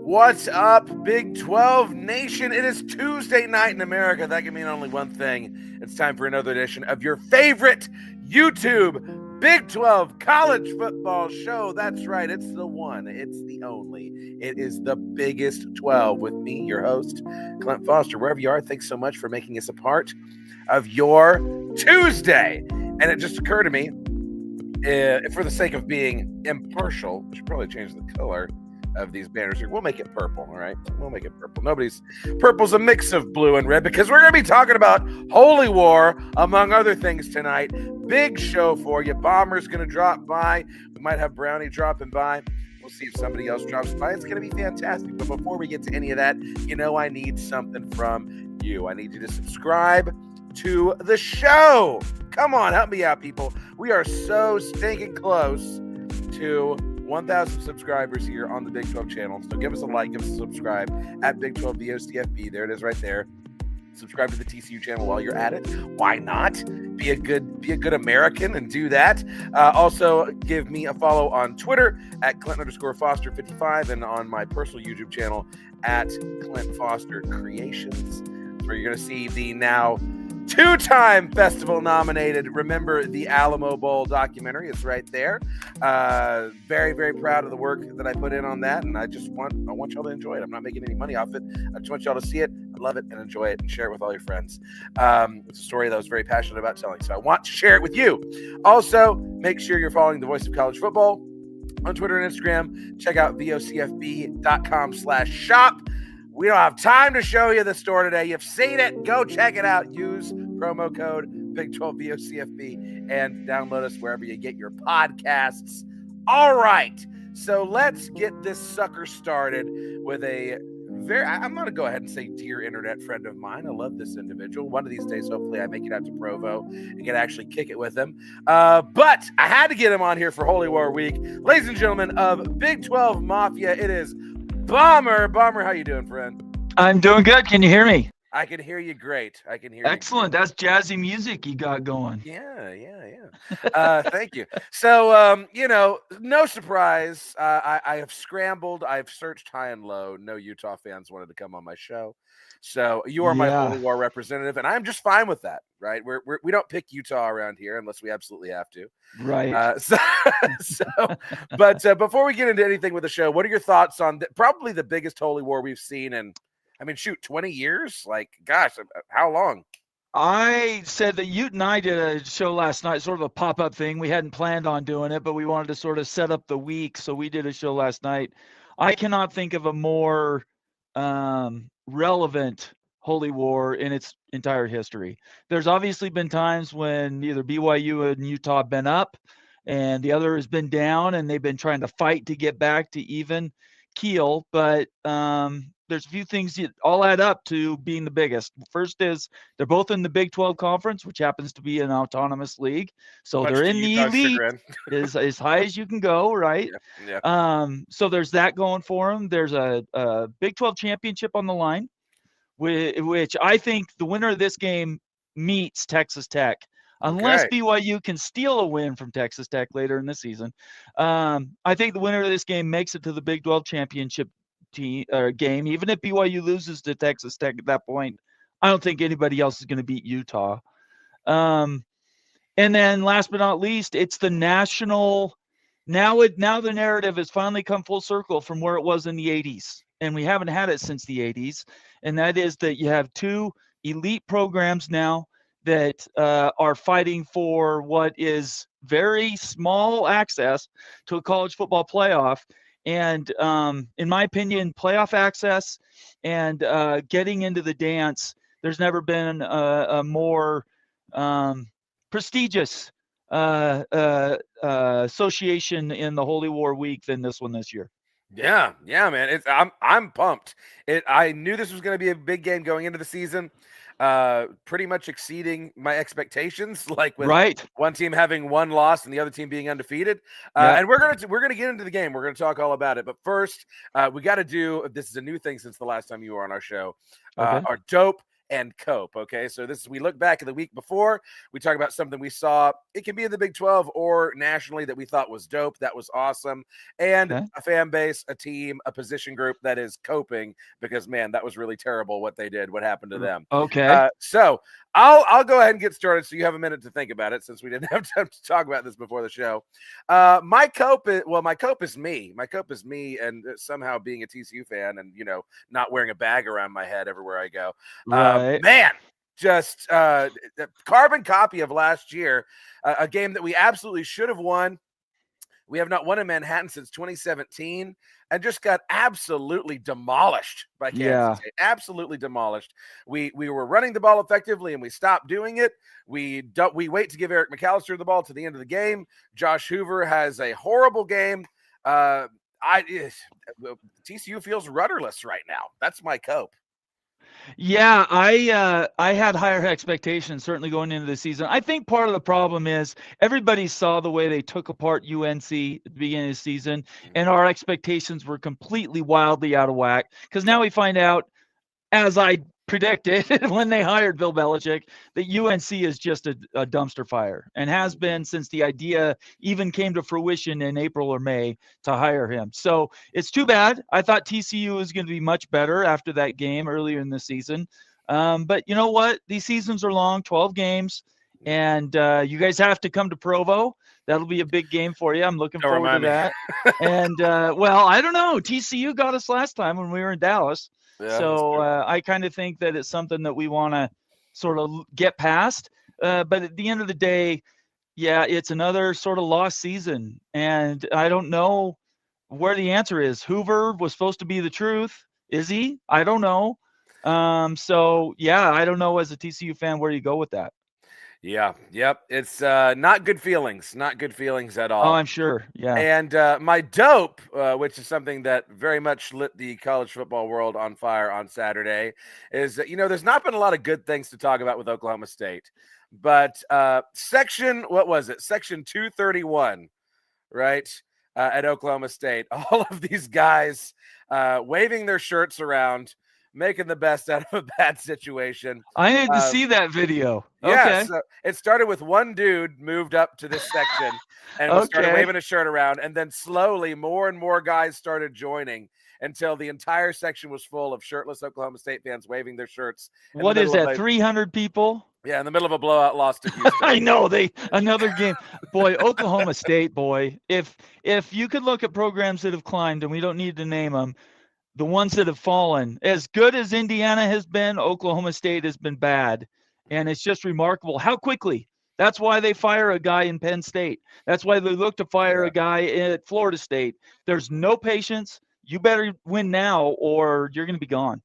What's up, Big 12 Nation? It is Tuesday night in America. That can mean only one thing. It's time for another edition of your favorite YouTube Big 12 college football show. That's right. It's the one. It's the only. It is the biggest 12 with me, your host, Clint Foster. Wherever you are, thanks so much for making us a part of your Tuesday. And it just occurred to me, for the sake of being impartial, we should probably change the color of these banners here. We'll make it purple, all right? We'll make it purple. Purple's a mix of blue and red because we're going to be talking about Holy War, among other things tonight. Big show for you. Bomber's going to drop by. We might have Brownie dropping by. We'll see if somebody else drops by. It's going to be fantastic. But before we get to any of that, I need something from you. I need you to subscribe to the show. Come on, help me out, people. We are so stinking close to 1,000 subscribers here on the Big 12 channel. So give us a like, give us a subscribe at Big 12 VOCFB. There it is right there. Subscribe to the TCU channel while you're at it. Why not? Be a good American and do that. Also, give me a follow on Twitter at Clint_Foster55 and on my personal YouTube channel at Clint Foster Creations, where you're going to see the now two-time festival nominated Remember the Alamo Bowl documentary. It's right there. Very, very proud of the work that I put in on that, and I want y'all to enjoy it. I'm not making any money off it. I just want y'all to see it, love it, and enjoy it, and share it with all your friends. It's a story that I was very passionate about telling, so I want to share it with you. Also, make sure you're following the Voice of College Football on Twitter and Instagram. Check out vocfb.com/shop. We don't have time to show you the store today. You've seen it. Go check it out. Use promo code Big12VOCFB and download us wherever you get your podcasts. All right. So let's get this sucker started with I'm going to go ahead and say dear internet friend of mine. I love this individual. One of these days, hopefully, I make it out to Provo and can actually kick it with him. But I had to get him on here for Holy War Week. Ladies and gentlemen of Big 12 Mafia, it is Bomber. Bomber, how you doing, friend? I'm doing good. Can you hear me? I can hear you great. Excellent. That's jazzy music you got going. Yeah. Thank you. So, no surprise. I have scrambled. I've searched high and low. No Utah fans wanted to come on my show. So you are my Holy War representative, and I'm just fine with that, right? We don't pick Utah around here unless we absolutely have to. Right. But before we get into anything with the show, what are your thoughts on probably the biggest Holy War we've seen in, 20 years? Like, gosh, how long? I said that Ute and I did a show last night, sort of a pop-up thing. We hadn't planned on doing it, but we wanted to sort of set up the week, so we did a show last night. I cannot think of a more relevant Holy War in its entire history. There's obviously been times when either BYU and Utah have been up and the other has been down, and they've been trying to fight to get back to even keel, but there's a few things that all add up to being the biggest. First is they're both in the Big 12 Conference, which happens to be an autonomous league. So they're in the elite as high as you can go, right? Yeah. So there's that going for them. There's a Big 12 championship on the line, which I think the winner of this game meets Texas Tech. Unless BYU can steal a win from Texas Tech later in the season. I think the winner of this game makes it to the Big 12 championship game. Even if BYU loses to Texas Tech at that point, I don't think anybody else is going to beat Utah. And then last but not least, it's the national. Now the narrative has finally come full circle from where it was in the 80s. And we haven't had it since the 80s. And that is that you have two elite programs now that are fighting for what is very small access to a college football playoff. And in my opinion, playoff access and getting into the dance, there's never been a more prestigious association in the Holy War Week than this one this year. Yeah, man. I'm pumped. I knew this was going to be a big game going into the season. Pretty much exceeding my expectations, like with one team having one loss and the other team being undefeated. And we're gonna get into the game. We're gonna talk all about it. But first, we got to do. This is a new thing since the last time you were on our show. Our dope and cope. Okay, so we look back at the week before, we talk about something we saw. It can be in the Big 12 or nationally that we thought was dope, that was awesome, and Okay. a fan base, a team, a position group that is coping because, man, that was really terrible what they did, what happened to them. Okay. So I'll go ahead and get started so you have a minute to think about it, since we didn't have time to talk about this before the show. My cope is me. My cope is me, and somehow being a TCU fan and, not wearing a bag around my head everywhere I go. Right. Man, just carbon copy of last year, a game that we absolutely should have won. We have not won in Manhattan since 2017 and just got absolutely demolished by Kansas State. Absolutely demolished. We were running the ball effectively and we stopped doing it. We wait to give Eric McAllister the ball to the end of the game. Josh Hoover has a horrible game. TCU feels rudderless right now. That's my cope. Yeah, I had higher expectations certainly going into the season. I think part of the problem is everybody saw the way they took apart UNC at the beginning of the season, and our expectations were completely wildly out of whack. Because now we find out, as I predicted when they hired Bill Belichick, that UNC is just a dumpster fire and has been since the idea even came to fruition in April or May to hire him. So it's too bad. I thought TCU was going to be much better after that game earlier in the season. But you know what? These seasons are long, 12 games, and you guys have to come to Provo. That'll be a big game for you. I'm looking forward to that. And, well, I don't know. TCU got us last time when we were in Dallas. Yeah, so I kind of think that it's something that we want to sort of get past. But at the end of the day, yeah, it's another sort of lost season. And I don't know where the answer is. Hoover was supposed to be the truth. Is he? I don't know. So, yeah, I don't know as a TCU fan where you go with that. Yeah. Yep. It's not good feelings. Not good feelings at all. Oh, I'm sure. Yeah. And my dope, which is something that very much lit the college football world on fire on Saturday, is that, there's not been a lot of good things to talk about with Oklahoma State. But Section 231, right, at Oklahoma State, all of these guys waving their shirts around, making the best out of a bad situation. I need to see that video. Yeah, Okay. so it started with one dude moved up to this section and started waving his shirt around, and then slowly more and more guys started joining until the entire section was full of shirtless Oklahoma State fans waving their shirts. What is that, 300 people? Yeah, in the middle of a blowout loss to Houston. I know, another game. Boy, Oklahoma State, boy. If you could look at programs that have climbed, and we don't need to name them, the ones that have fallen, as good as Indiana has been, Oklahoma State has been bad. And it's just remarkable how quickly. That's why they fire a guy in Penn State. That's why they look to fire a guy at Florida State. There's no patience. You better win now or you're going to be gone.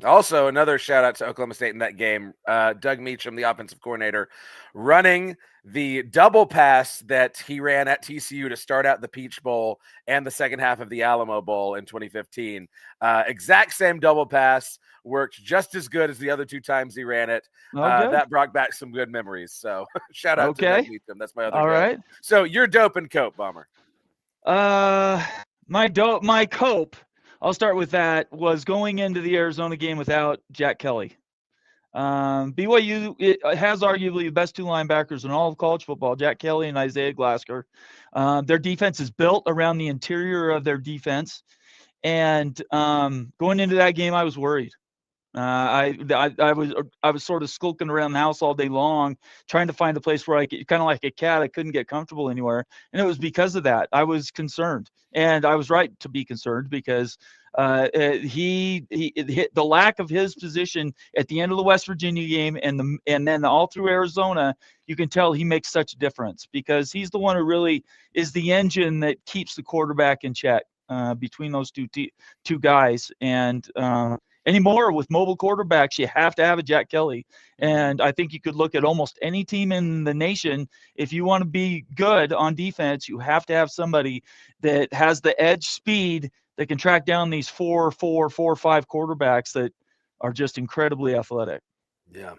Also, another shout out to Oklahoma State in that game. Doug Meacham, the offensive coordinator, running the double pass that he ran at TCU to start out the Peach Bowl and the second half of the Alamo Bowl in 2015. Exact same double pass, worked just as good as the other two times he ran it. That brought back some good memories. So shout out to Doug Meacham. That's my other All dope. Right. So you're dope and cope, Bomber. My cope, I'll start with that, was going into the Arizona game without Jack Kelly. BYU has arguably the best two linebackers in all of college football, Jack Kelly and Isaiah Glasker. Their defense is built around the interior of their defense. And going into that game, I was worried. I was sort of skulking around the house all day long, trying to find a place where I could, kind of like a cat, I couldn't get comfortable anywhere. And it was because of that. I was concerned, and I was right to be concerned because he hit the lack of his position at the end of the West Virginia game and then all through Arizona. You can tell he makes such a difference because he's the one who really is the engine that keeps the quarterback in check between those two guys. And anymore with mobile quarterbacks, you have to have a Jack Kelly. And I think you could look at almost any team in the nation. If you want to be good on defense, you have to have somebody that has the edge speed that can track down these 4-5 quarterbacks that are just incredibly athletic. Yeah.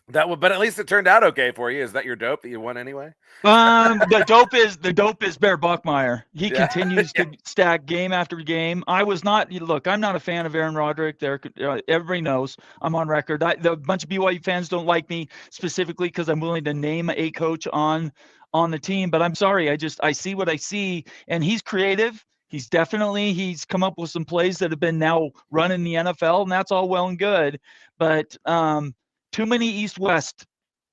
But at least it turned out okay for you. Is that your dope that you won anyway? The dope is Bear Buckmeyer. He continues to stack game after game. I'm not a fan of Aaron Roderick. Everybody knows I'm on record. The bunch of BYU fans don't like me specifically because I'm willing to name a coach on the team. But I'm sorry, I see what I see, and he's creative. He's come up with some plays that have been now run in the NFL, and that's all well and good. But too many East-West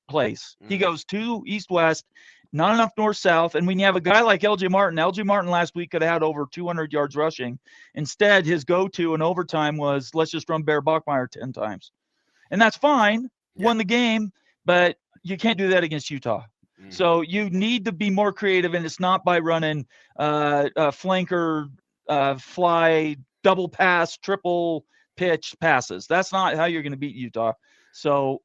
plays. He goes too East-West. Not enough north-south. And when you have a guy like LJ Martin last week could have had over 200 yards rushing. Instead, his go-to in overtime was, let's just run Bear Buckmeyer 10 times. And that's fine. Yeah. Won the game, but you can't do that against Utah. So you need to be more creative, and it's not by running flanker, fly, double pass, triple pitch passes. That's not how you're going to beat Utah. So,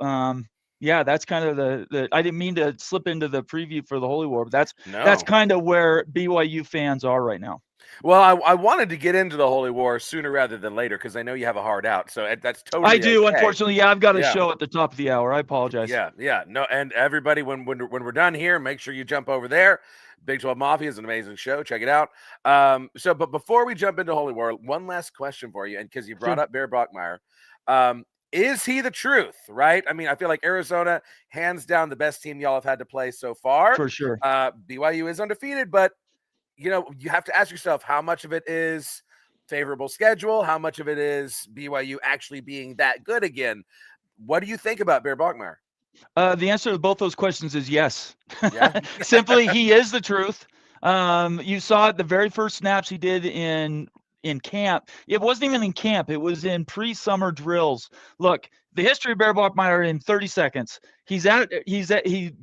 yeah, that's kind of the I didn't mean to slip into the preview for the Holy War, but that's kind of where BYU fans are right now. Well, I wanted to get into the Holy War sooner rather than later because I know you have a hard out. So that's totally I do, okay. Unfortunately. Yeah, I've got a show at the top of the hour. I apologize. Yeah. No, and everybody, when we're done here, make sure you jump over there. Big 12 Mafia is an amazing show. Check it out. But before we jump into Holy War, one last question for you, and because you brought up Bear Buckmeyer. Is he the truth, right? I mean, I feel like Arizona, hands down, the best team y'all have had to play so far. For sure. BYU is undefeated, but, you have to ask yourself how much of it is favorable schedule, how much of it is BYU actually being that good again. What do you think about Bear Buckmeyer? The answer to both those questions is yes. Yeah. Simply, he is the truth. You saw it the very first snaps he did in camp. It wasn't even in camp. It was in pre-summer drills. Look, the history of Bear Buckmeyer in 30 seconds. He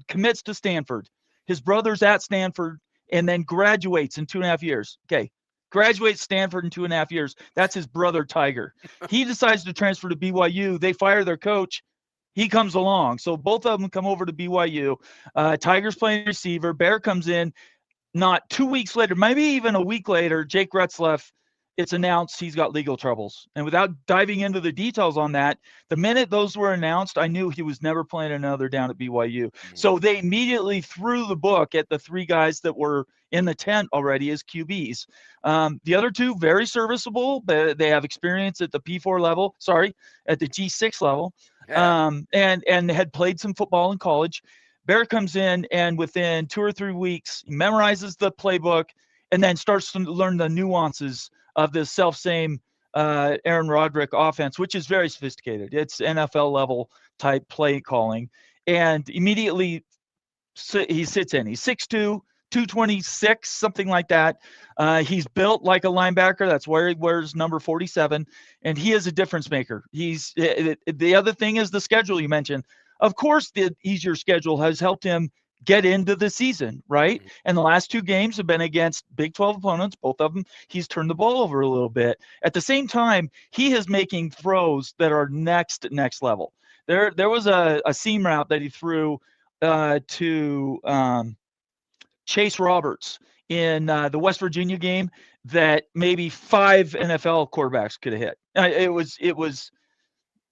commits to Stanford. His brother's at Stanford and then graduates in 2.5 years. Okay. Graduates Stanford in 2.5 years. That's his brother, Tiger. He decides to transfer to BYU. They fire their coach. He comes along. So both of them come over to BYU. Tiger's playing receiver. Bear comes in. Not 2 weeks later, maybe even a week later, Jake Retzlaff, it's announced he's got legal troubles. And without diving into the details on that, the minute those were announced, I knew he was never playing another down at BYU. So they immediately threw the book at the three guys that were in the tent already as QBs. The other two, very serviceable. They have experience at the P4 level, at the G6 level, and had played some football in college. Bear comes in, and within 2 or 3 weeks, he memorizes the playbook and then starts to learn the nuances of this self-same Aaron Roderick offense, which is very sophisticated. It's NFL level type play calling. And immediately he sits in. He's 6'2", 226, something like that. He's built like a linebacker. That's where he wears number 47. And he is a difference maker. The other thing is the schedule you mentioned. Of course, the easier schedule has helped him get into the season, right? And the last 2 games have been against Big 12 opponents. Both of them, he's turned the ball over a little bit. At the same time, he is making throws that are next level. There was a seam route that he threw to Chase Roberts in the West Virginia game that maybe 5 NFL quarterbacks could have hit. It was.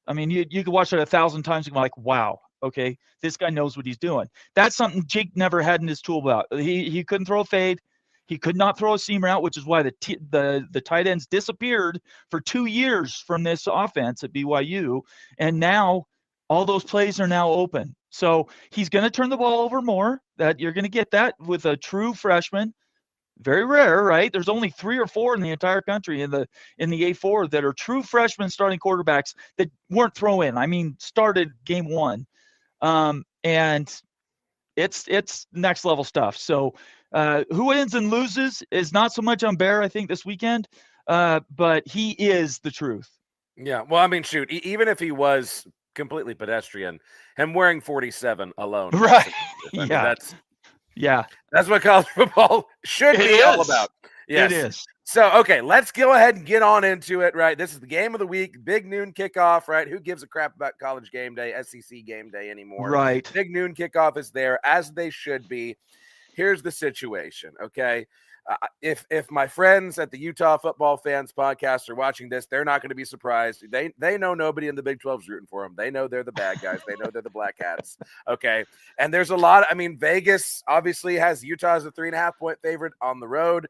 I mean, you could watch it 1,000 times and be like, wow, okay, this guy knows what he's doing. That's something Jake never had in his tool belt. He couldn't throw a fade. He could not throw a seam route, which is why the tight ends disappeared for 2 years from this offense at BYU. And now all those plays are now open. So he's going to turn the ball over more. That you're going to get that with a true freshman. Very rare, right? There's only 3 or 4 in the entire country in the A4 that are true freshman starting quarterbacks that weren't throw-in. I mean, started game 1, and it's next level stuff. So who wins and loses is not so much on Bear, I think, this weekend, but he is the truth. Yeah, well, I mean, shoot, even if he was completely pedestrian, him wearing 47 alone, right? That's what college football should be all about. Yes. It is. So, okay, let's go ahead and get on into it, right? This is the game of the week, big noon kickoff, right? Who gives a crap about college game day, SEC game day anymore? Right. Big noon kickoff is there, as they should be. Here's the situation, okay? if my friends at the Utah Football Fans podcast are watching this, they're not going to be surprised. They know nobody in the Big 12 is rooting for them. They know they're the bad guys. They know they're the Black Hats. Okay, and there's a lot. I mean, Vegas obviously has Utah as a 3.5-point favorite on the road.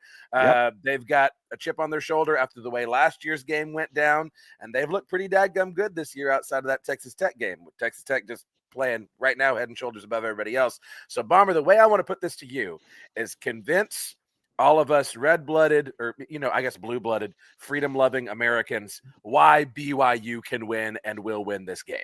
They've got a chip on their shoulder after the way last year's game went down, and they've looked pretty dadgum good this year outside of that Texas Tech game. With Texas Tech just playing right now head and shoulders above everybody else. So, Bomber, the way I want to put this to you is convince all of us red-blooded, or, I guess blue-blooded, freedom-loving Americans why BYU can win and will win this game.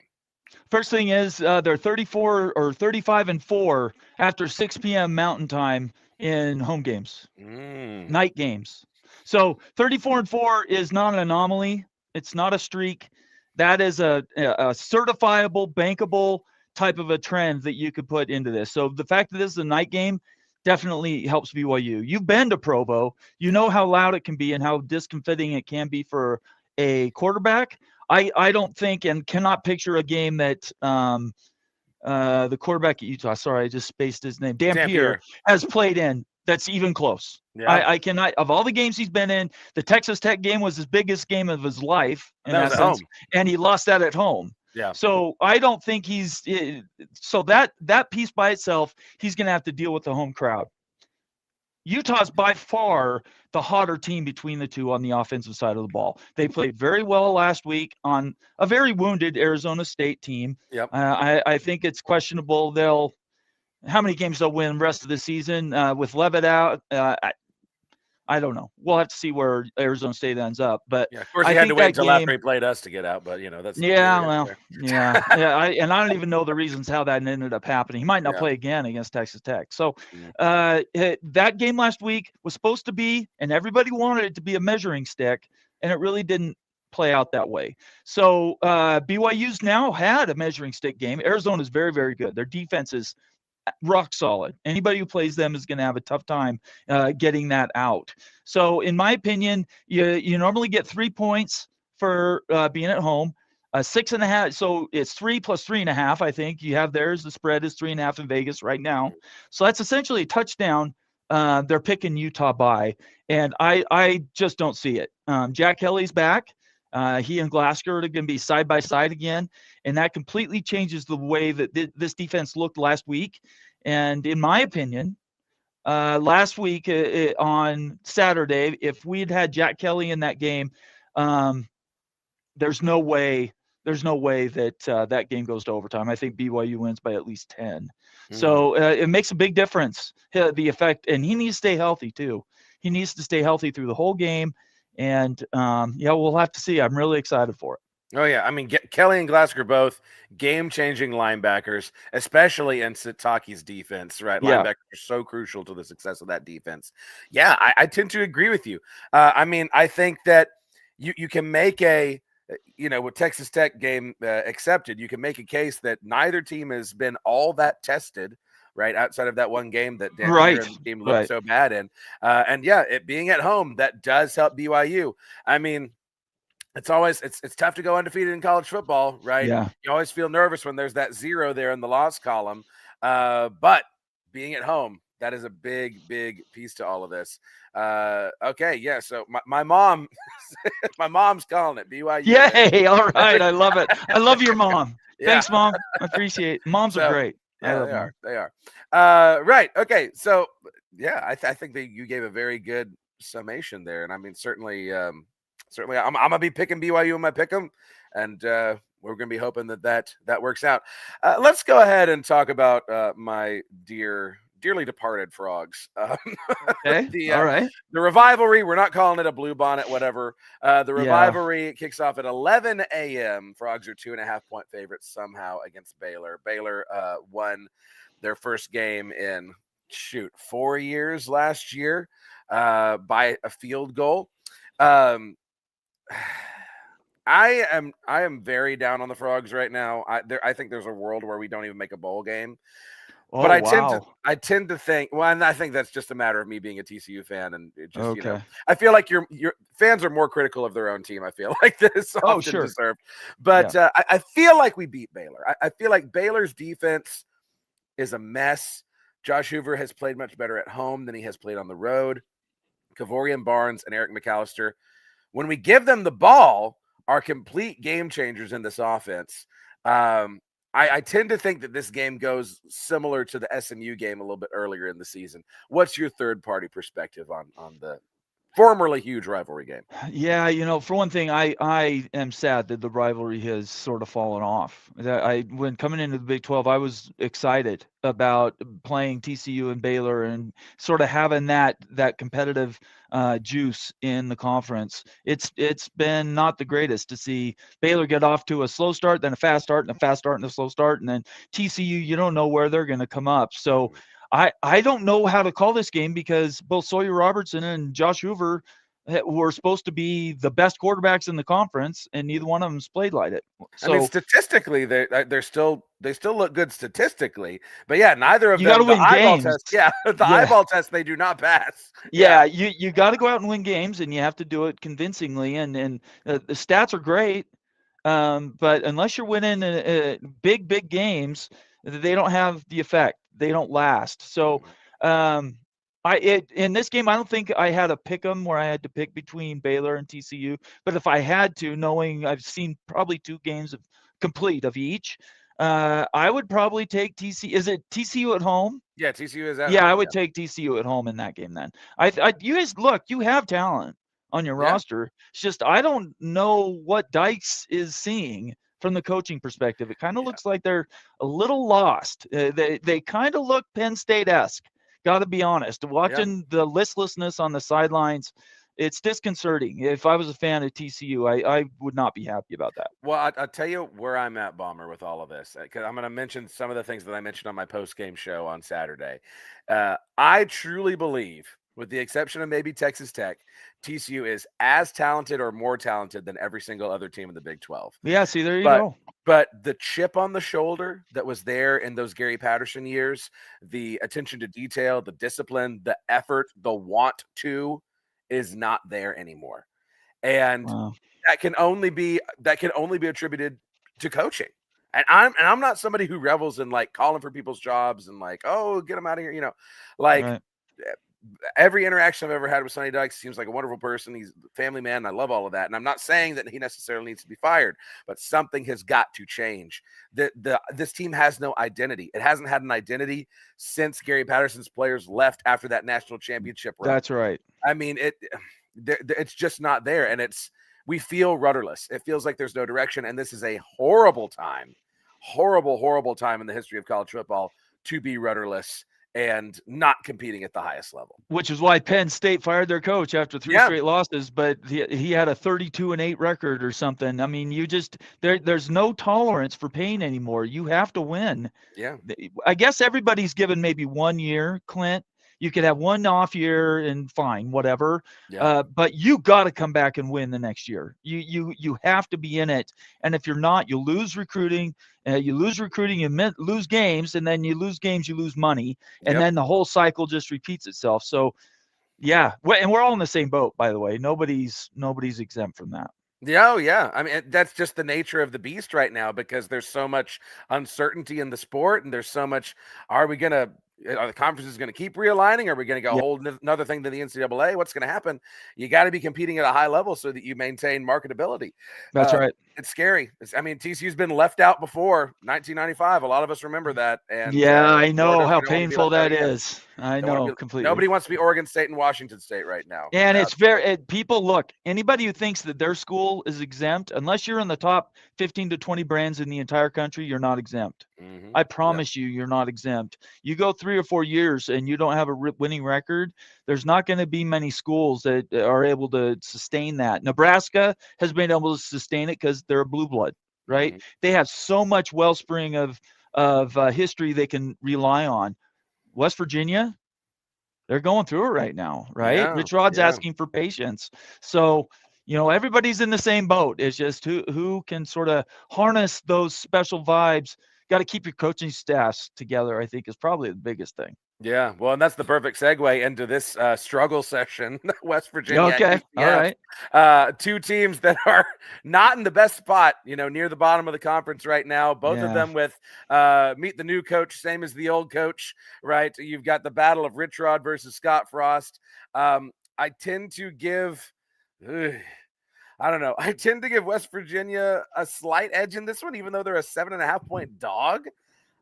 First thing is they're 34 or 35-4 after 6 p.m. Mountain Time in home games, night games. So 34-4 is not an anomaly. It's not a streak. That is a certifiable, bankable type of a trend that you could put into this. So the fact that this is a night game definitely helps BYU. You've been to Provo. You know how loud it can be and how discomforting it can be for a quarterback. I don't think and cannot picture a game that the quarterback at Utah, sorry, I just spaced his name, Dampier, has played in that's even close. Yeah. I cannot, of all the games he's been in, the Texas Tech game was his biggest game of his life in essence, and he lost that at home. Yeah. So I don't think so that piece by itself, he's going to have to deal with the home crowd. Utah's by far the hotter team between the two on the offensive side of the ball. They played very well last week on a very wounded Arizona State team. Yep. I think it's questionable how many games they'll win the rest of the season with Levitt out. I don't know. We'll have to see where Arizona State ends up. But of course, he had to wait until after he played us to get out. But that's yeah. I don't even know the reasons how that ended up happening. He might not play again against Texas Tech. So that game last week was supposed to be, and everybody wanted it to be, a measuring stick, and it really didn't play out that way. So BYU's now had a measuring stick game. Arizona's very, very good. Their defense is rock solid. Anybody who plays them is going to have a tough time getting that out. So in my opinion, you normally get 3 points for being at home, 6.5. So it's 3 plus 3.5. I think you have theirs. The spread is 3.5 in Vegas right now. So that's essentially a touchdown. They're picking Utah by, and I just don't see it. Jack Kelly's back. He and Glasgow are going to be side by side again, and that completely changes the way that this defense looked last week. And in my opinion, last week on Saturday, if we'd had Jack Kelly in that game, there's no way that that game goes to overtime. I think BYU wins by at least 10. So it makes a big difference, the effect, and he needs to stay healthy too. He needs to stay healthy through the whole game. And, we'll have to see. I'm really excited for it. Oh, yeah. I mean, Kelly and Glasgow are both game-changing linebackers, especially in Sitake's defense, right? Yeah. Linebackers are so crucial to the success of that defense. Yeah, I tend to agree with you. I mean, I think that you can make with Texas Tech game accepted, you can make a case that neither team has been all that tested, right, outside of that one game that Dan and the team looked so bad in. And it being at home, that does help BYU. I mean, it's tough to go undefeated in college football, right? Yeah. You always feel nervous when there's that 0 there in the loss column. But being at home, that is a big, big piece to all of this. Okay, yeah. So my mom's calling it BYU. Yay! All right, I love it. I love your mom. Yeah. Thanks, Mom. I appreciate it. Moms are great. Yeah, they are. Right. Okay. So, I think that you gave a very good summation there, and I mean, certainly, I'm gonna be picking BYU in my pick'em, and we're gonna be hoping that works out. Let's go ahead and talk about my dearly departed Frogs. Okay. All right. The Revivalry, we're not calling it a blue bonnet, whatever. The Revivalry kicks off at 11 a.m. Frogs are 2.5-point favorites somehow against Baylor. Baylor won their first game in 4 years last year by a field goal. I am very down on the Frogs right now. I think there's a world where we don't even make a bowl game. Oh, but I tend to think, well, and I think that's just a matter of me being a TCU fan, and it just I feel like your fans are more critical of their own team. I feel like this often deserved, but I feel like we beat Baylor. I feel like Baylor's defense is a mess. Josh Hoover has played much better at home than he has played on the road. Kavorian Barnes and Eric McAllister, when we give them the ball, are complete game changers in this offense. I tend to think that this game goes similar to the SMU game a little bit earlier in the season. What's your third-party perspective on the formerly huge rivalry game? Yeah, for one thing, I am sad that the rivalry has sort of fallen off. When coming into the Big 12, I was excited about playing TCU and Baylor and sort of having that competitive juice in the conference. It's been not the greatest to see Baylor get off to a slow start, then a fast start, and a fast start, and a slow start, and then TCU, you don't know where they're going to come up. So I don't know how to call this game because both Sawyer Robertson and Josh Hoover were supposed to be the best quarterbacks in the conference, and neither one of them's played like it. So, I mean, statistically, they still look good statistically, but yeah, neither of you them. got to The win eyeball games. test, eyeball test, they do not pass. Yeah, you got to go out and win games, and you have to do it convincingly. And the stats are great, but unless you're winning big games, they don't have the effect. They don't last. So, in this game, I don't think I had a pick 'em where I had to pick between Baylor and TCU. But if I had to, knowing I've seen probably 2 games of each, I would probably take TCU. Is it TCU at home? Yeah, TCU is at Yeah, home. I would take TCU at home in that game then. You guys, look, you have talent on your roster. It's just I don't know what Dykes is seeing from the coaching perspective. It kind of looks like they're a little lost. They kind of look Penn State-esque. Got to be honest. Watching the listlessness on the sidelines, it's disconcerting. If I was a fan of TCU, I would not be happy about that. Well, I'll tell you where I'm at, Bomber, with all of this, because I'm going to mention some of the things that I mentioned on my post-game show on Saturday. I truly believe, with the exception of maybe Texas Tech, TCU is as talented or more talented than every single other team in the Big 12. Yeah, see, there you go. But the chip on the shoulder that was there in those Gary Patterson years, the attention to detail, the discipline, the effort, the want to, is not there anymore. And that can only be attributed to coaching. And I'm not somebody who revels in like calling for people's jobs and like, oh, get them out of here. Every interaction I've ever had with Sonny Dykes, seems like a wonderful person. He's a family man. And I love all of that. And I'm not saying that he necessarily needs to be fired, but something has got to change. This team has no identity. It hasn't had an identity since Gary Patterson's players left after that national championship run. That's right. I mean, it's just not there. And we feel rudderless. It feels like there's no direction. And this is a horrible time in the history of college football to be rudderless and not competing at the highest level. Which is why Penn State fired their coach after 3 straight losses, but he had a 32-8 record or something. I mean, there's no tolerance for pain anymore. You have to win. Yeah. I guess everybody's given maybe 1 year, Clint. You could have one off year and fine, whatever. Yeah. But you got to come back and win the next year. You have to be in it. And if you're not, you lose recruiting. You lose games, and then you lose games, you lose money, and then the whole cycle just repeats itself. So, yeah, and we're all in the same boat, by the way. Nobody's exempt from that. Yeah, yeah. I mean, that's just the nature of the beast right now because there's so much uncertainty in the sport, and there's so much. Are the conferences going to keep realigning? Are we going to go hold another thing to the NCAA? What's going to happen? You got to be competing at a high level so that you maintain marketability. That's right. It's scary. TCU's been left out before 1995. A lot of us remember that. And I know how painful that is. I know completely. Nobody wants to be Oregon State and Washington State right now. And it's people look, anybody who thinks that their school is exempt, unless you're in the top 15 to 20 brands in the entire country, you're not exempt. Mm-hmm. I promise you're not exempt. You go 3 or 4 years and you don't have a winning record, there's not going to be many schools that are able to sustain that. Nebraska has been able to sustain it because they're a blue blood, right? Mm-hmm. They have so much wellspring of history they can rely on. West Virginia, they're going through it right now, right? Yeah, Rich Rod's asking for patience. So, everybody's in the same boat. It's just who can sort of harness those special vibes. Got to keep your coaching staffs together, I think, is probably the biggest thing. Yeah, well, and that's the perfect segue into this struggle session. West Virginia. Okay, all right. 2 teams that are not in the best spot, near the bottom of the conference right now. Both of them with meet the new coach, same as the old coach, right? You've got the battle of Rich Rod versus Scott Frost. I tend to give. I don't know. I tend to give West Virginia a slight edge in this one, even though they're a 7.5-point dog.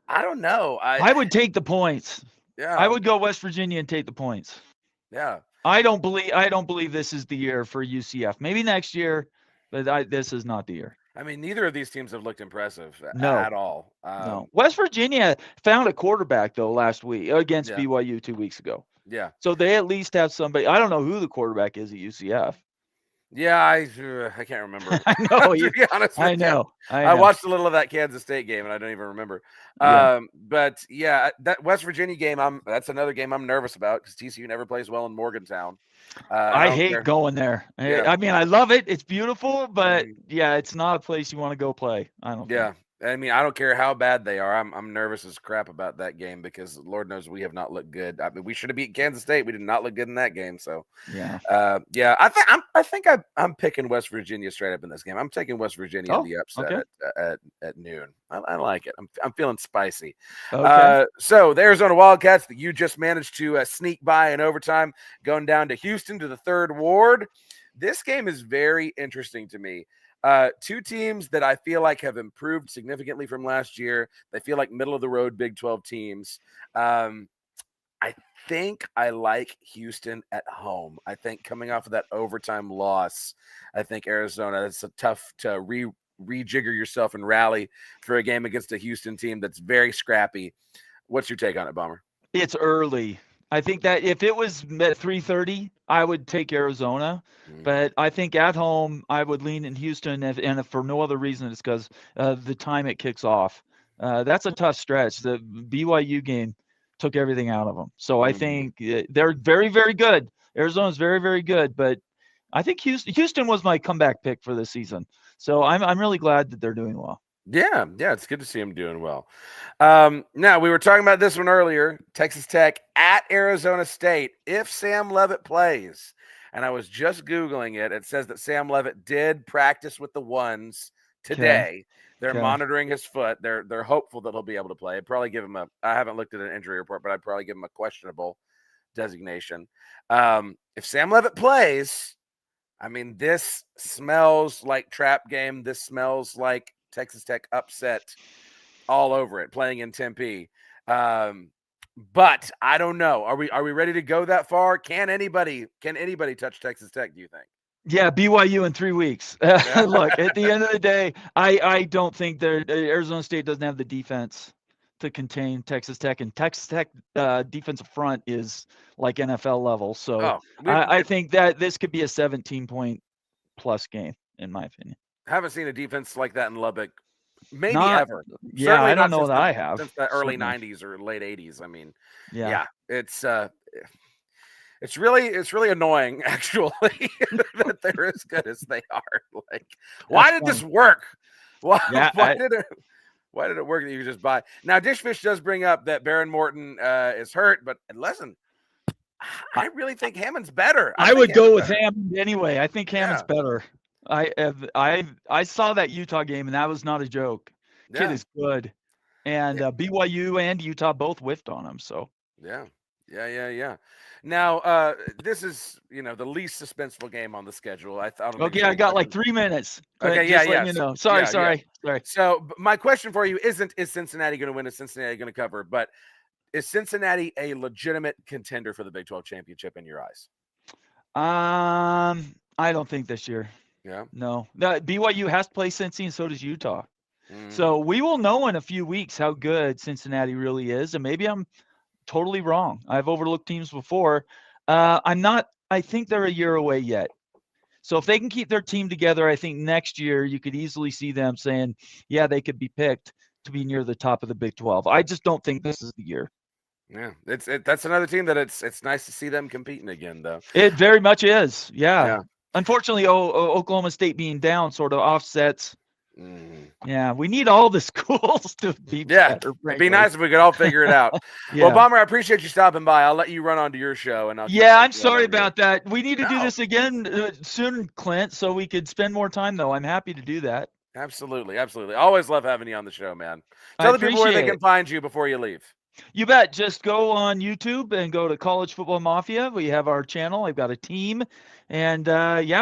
I don't know. I would take the points. Yeah. I would go West Virginia and take the points. Yeah. I don't believe this is the year for UCF. Maybe next year, but this is not the year. I mean, neither of these teams have looked impressive No. at all. No. West Virginia found a quarterback though last week against Yeah. BYU 2 weeks ago. Yeah. So they at least have somebody. I don't know who the quarterback is at UCF. Yeah, I can't remember. I know. To be honest with I you. know. I watched a little of that Kansas State game, and I don't even remember. Yeah. But yeah, that West Virginia game, that's another game I'm nervous about because TCU never plays well in Morgantown. I hate going there. Yeah. I mean, I love it. It's beautiful, but yeah, it's not a place you want to go play. I don't. Yeah. I mean, I don't care how bad they are. I'm nervous as crap about that game because Lord knows we have not looked good. I mean, we should have beat Kansas State. We did not look good in that game. So yeah, I think I'm picking West Virginia straight up in this game. I'm taking West Virginia in the upset at noon. I like it. I'm feeling spicy. Okay. So the Arizona Wildcats that you just managed to sneak by in overtime, going down to Houston to the third ward. This game is very interesting to me. Two teams that I feel like have improved significantly from last year. They feel like middle of the road Big 12 teams. I think I like Houston at home. I think coming off of that overtime loss, I think Arizona, it's tough to rejigger yourself and rally for a game against a Houston team that's very scrappy. What's your take on it, Bomber? It's early. I think that if it was at 3:30, I would take Arizona. But I think at home, I would lean in Houston, and if for no other reason, it's because the time it kicks off. That's a tough stretch. The BYU game took everything out of them. So I think they're very, very good. Arizona's very, very good. But I think Houston was my comeback pick for this season. So I'm really glad that they're doing well. Yeah, it's good to see him doing well. Now, we were talking about this one earlier, Texas Tech at Arizona State. If Sam Leavitt plays, and I was just Googling it, it says that Sam Leavitt did practice with the ones today. Okay. They're monitoring his foot. They're hopeful that he'll be able to play. I'd probably give him I haven't looked at an injury report, but I'd probably give him a questionable designation. If Sam Leavitt plays, I mean, this smells like trap game. This smells like Texas Tech upset all over it, playing in Tempe. But I don't know. Are we ready to go that far? Can anybody touch Texas Tech, do you think? Yeah, BYU in 3 weeks. Look, at the end of the day, I don't think Arizona State doesn't have the defense to contain Texas Tech, and Texas Tech defensive front is like NFL level. So I think that this could be a 17-point plus game, in my opinion. Haven't seen a defense like that in Lubbock, maybe ever. Yeah, certainly I don't know that I have since the early '90s or late '80s. I mean, yeah it's really annoying actually that they're as good as they are. Like, why did this work? Why did it work that you just buy? Now, Dishfish does bring up that Baron Morton is hurt, but listen, I really think Hammond's better. I would go with Hammond anyway. I think Hammond's better. I saw that Utah game, and that was not a joke. Kid is good, and BYU and Utah both whiffed on him. So yeah. Now, this is the least suspenseful game on the schedule. I got like 3 minutes. Okay, You know. Sorry. So my question for you is Cincinnati going to win? Is Cincinnati going to cover? But is Cincinnati a legitimate contender for the Big 12 championship in your eyes? I don't think this year. Yeah. No. BYU has to play Cincy, and so does Utah. So we will know in a few weeks how good Cincinnati really is, and maybe I'm totally wrong. I've overlooked teams before. I think they're a year away yet. So if they can keep their team together, I think next year you could easily see them saying, yeah, they could be picked to be near the top of the Big 12. I just don't think this is the year. Yeah, that's another team that it's nice to see them competing again, though. It very much is. Yeah. Unfortunately, Oklahoma State being down sort of offsets. Yeah, we need all the schools to be better. It'd be nice if we could all figure it out. Well, Bomber, I appreciate you stopping by. I'll let you run on to your show. I'm sorry about that. We need to do this again soon, Clint, so we could spend more time, though. I'm happy to do that. Absolutely. Always love having you on the show, man. Tell the people where they can find you before you leave. You bet. Just go on YouTube and go to College Football Mafia. We have our channel. I've got a team. And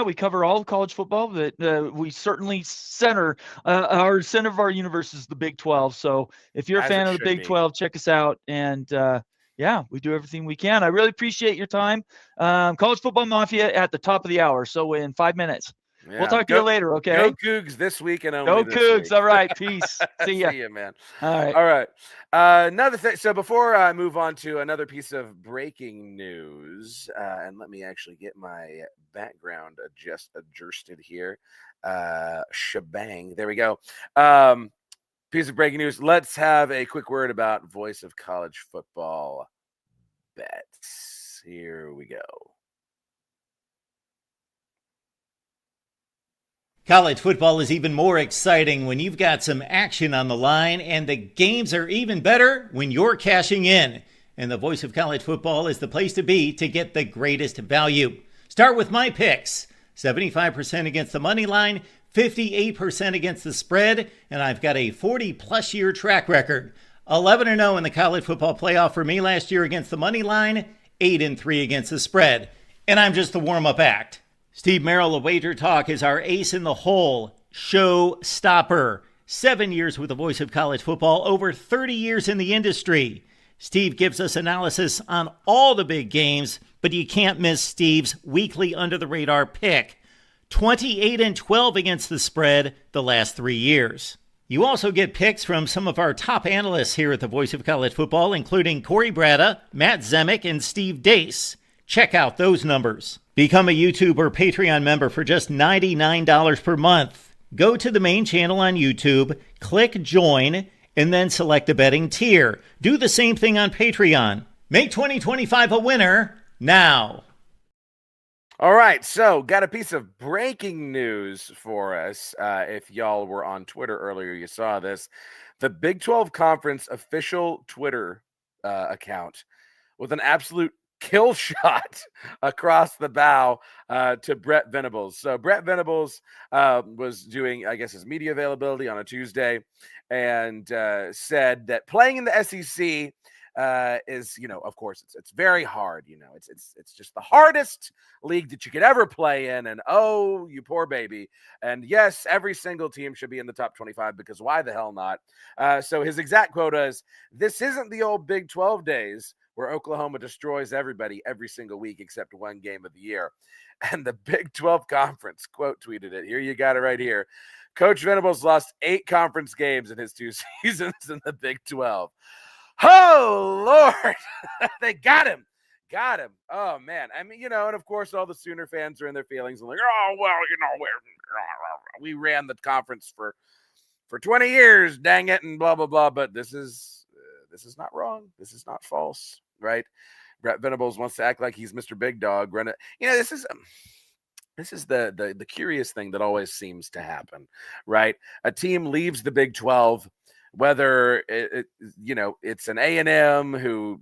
we cover all of college football, but we certainly center our center of our universe is the Big 12. So if you're a fan of the Big 12, check us out. And we do everything we can. I really appreciate your time. College Football Mafia at the top of the hour. So in 5 minutes. Yeah. We'll talk to you later, okay? Go Cougs this week and only this Cougs. week. All right. Peace. See ya. See ya, man. All right. All right. Another thing. So before I move on to another piece of breaking news, and let me actually get my background adjusted here. Shebang. There we go. Piece of breaking news. Let's have a quick word about Voice of College Football bets. Here we go. College football is even more exciting when you've got some action on the line, and the games are even better when you're cashing in. And the Voice of College Football is the place to be to get the greatest value. Start with my picks. 75% against the money line, 58% against the spread, and I've got a 40-plus year track record. 11-0 in the college football playoff for me last year against the money line, 8-3 against the spread. And I'm just the warm-up act. Steve Merrill of Wager Talk is our ace in the hole, show stopper. 7 years with the Voice of College Football, over 30 years in the industry. Steve gives us analysis on all the big games, but you can't miss Steve's weekly under-the-radar pick. 28-12 against the spread the last 3 years. You also get picks from some of our top analysts here at the Voice of College Football, including Corey Bratta, Matt Zemek, and Steve Dace. Check out those numbers. Become a YouTube or Patreon member for just $99 per month. Go to the main channel on YouTube, click join, and then select a betting tier. Do the same thing on Patreon. Make 2025 a winner now. All right, so got a piece of breaking news for us. If y'all were on Twitter earlier, you saw this. The Big 12 Conference official Twitter account with an absolute kill shot across the bow to Brett Venables. So Brett Venables was doing, I guess, his media availability on a Tuesday and said that playing in the SEC is, of course, it's very hard. It's just the hardest league that you could ever play in. And oh, you poor baby. And yes, every single team should be in the top 25 because why the hell not? So his exact quote is, "This isn't the old Big 12 days where Oklahoma destroys everybody every single week except one game of the year." And the Big 12 Conference quote tweeted it. Here, you got it right here. Coach Venables lost 8 conference games in his 2 seasons in the Big 12. Oh, Lord. They got him. Got him. Oh, man. I mean, and of course, all the Sooner fans are in their feelings and like, oh, well, we ran the conference for 20 years, dang it, and blah, blah, blah. But this is not wrong. This is not false, right? Brett Venables wants to act like he's Mr. Big Dog. Run it. This is the curious thing that always seems to happen, right? A team leaves the Big 12, whether it's an A&M who,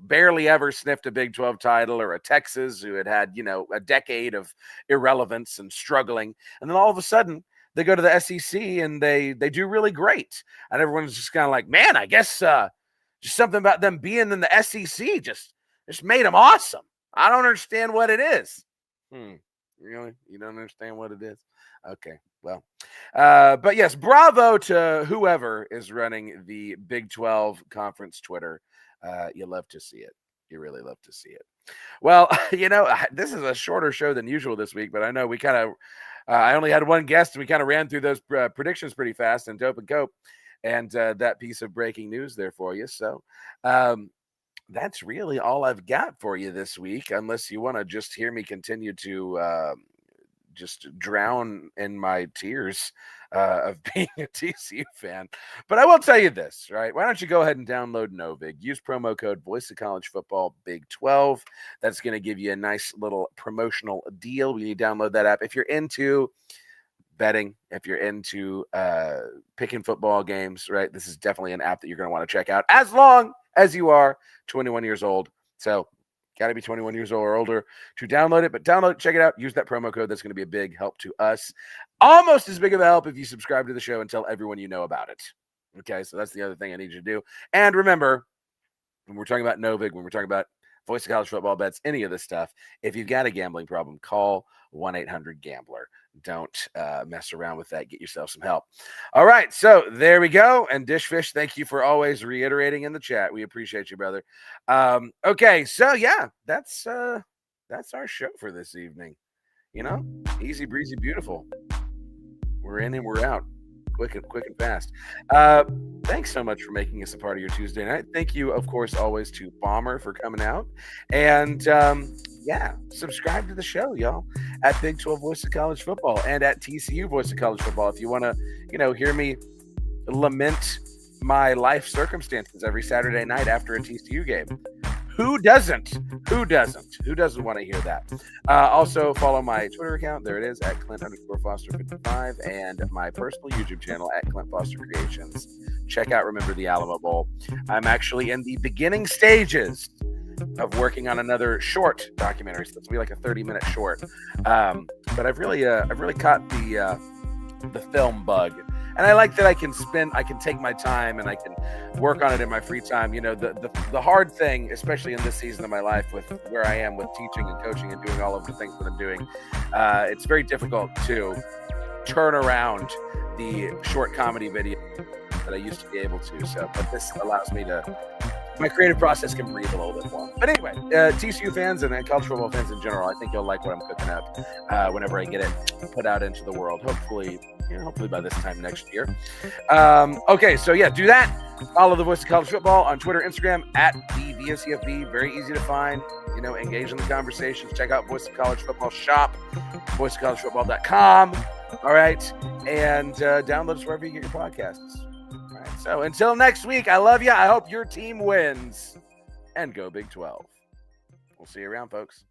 barely ever sniffed a Big 12 title, or a Texas who had a decade of irrelevance and struggling. And then all of a sudden they go to the SEC and they do really great. And everyone's just kind of like, man, I guess just something about them being in the SEC just made them awesome. I don't understand what it is. Really? You don't understand what it is? Okay, well. But yes, bravo to whoever is running the Big 12 Conference Twitter. You love to see it. You really love to see it. Well, this is a shorter show than usual this week, but I know we kind of I only had one guest, and we kind of ran through those predictions pretty fast and Dope and Cope, and that piece of breaking news there for you. So that's really all I've got for you this week, unless you want to just hear me continue to just drown in my tears of being a TCU fan. But I will tell you this, right? Why don't you go ahead and download Novig? Use promo code Voice of College Football Big 12. That's going to give you a nice little promotional deal when you download that app. If you're into betting, if you're into picking football games, right? This is definitely an app that you're going to want to check out as long as you are 21 years old. So got to be 21 years old or older to download it, but download it, check it out, use that promo code. That's going to be a big help to us. Almost as big of a help if you subscribe to the show and tell everyone you know about it. Okay, so that's the other thing I need you to do. And remember, when we're talking about Novig, when we're talking about Voice of College Football bets, any of this stuff, if you've got a gambling problem, call 1-800-GAMBLER. Don't mess around with that. Get yourself some help. All right, so there we go. And Dishfish, thank you for always reiterating in the chat. We appreciate you, brother. Okay, so yeah, that's our show for this evening. Easy breezy, beautiful. We're in and we're out. Quick and fast. Thanks so much for making us a part of your Tuesday night. Thank you, of course, always to Bomber for coming out. And subscribe to the show, y'all, at Big 12 Voice of College Football and at TCU Voice of College Football. If you want to, hear me lament my life circumstances every Saturday night after a TCU game. Who doesn't? Who doesn't want to hear that? Also, follow my Twitter account. There it is, at Clint_Foster55, and my personal YouTube channel at Clint Foster Creations. Check out Remember the Alamo Bowl. I'm actually in the beginning stages of working on another short documentary. So it's going to be like a 30-minute short. But I've really caught the film bug. And I like that I can take my time and I can work on it in my free time. The hard thing, especially in this season of my life with where I am with teaching and coaching and doing all of the things that I'm doing, it's very difficult to turn around the short comedy video that I used to be able to. But this allows me my creative process can breathe a little bit more. But anyway, TCU fans and college football fans in general, I think you'll like what I'm cooking up whenever I get it put out into the world. Hopefully by this time next year. Okay, so yeah, do that. Follow the Voice of College Football on Twitter, Instagram, at the VOCFB. Very easy to find. Engage in the conversations. Check out Voice of College Football shop, voiceofcollegefootball.com. All right, and download us wherever you get your podcasts. All right, so until next week, I love you. I hope your team wins. And go Big 12. We'll see you around, folks.